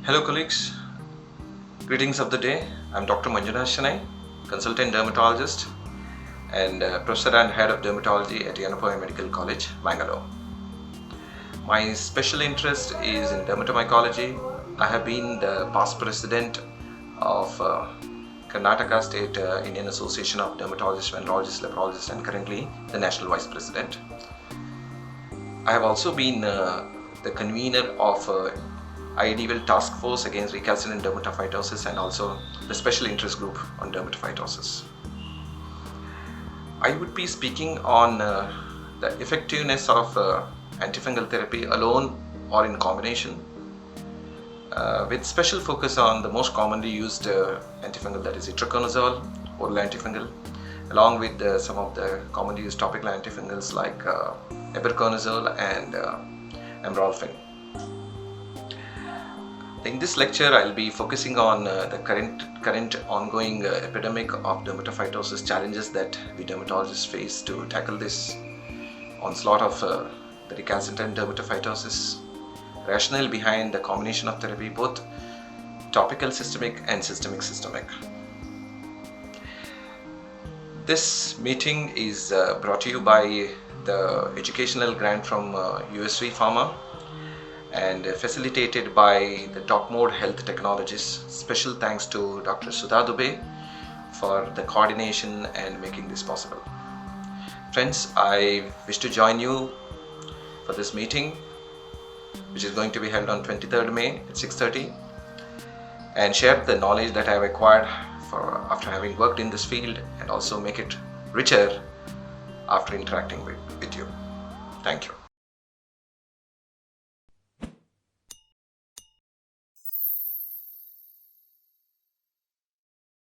Hello colleagues, greetings of the day. I'm Dr. Manjunath Shenoy, consultant dermatologist and professor and head of dermatology at Yenepoya Medical College, Mangalore. My special interest is in dermatomycology. I have been the past president of Karnataka State Indian Association of Dermatologists, Venerologists, Leprologists, and currently the National Vice President. I have also been the convener of IEDVL Task Force against recalcitrant dermatophytosis and also the special interest group on dermatophytosis. I would be speaking on the effectiveness of antifungal therapy alone or in combination with special focus on the most commonly used antifungal, that is itraconazole, oral antifungal, along with some of the commonly used topical antifungals like ibuprofen and ambrolfin. In this lecture, I'll be focusing on the current ongoing epidemic of dermatophytosis challenges that we dermatologists face to tackle this onslaught of the recalcitrant dermatophytosis, rationale behind the combination of therapy, both topical systemic and systemic. This meeting is brought to you by the educational grant from USV Pharma and facilitated by the DocMode Health Technologies. Special thanks to Dr. Sudha Dubey for the coordination and making this possible. Friends, I wish to join you for this meeting, which is going to be held on 23rd May at 6:30, and share the knowledge that I have acquired after having worked in this field, and also make it richer after interacting with you. Thank you.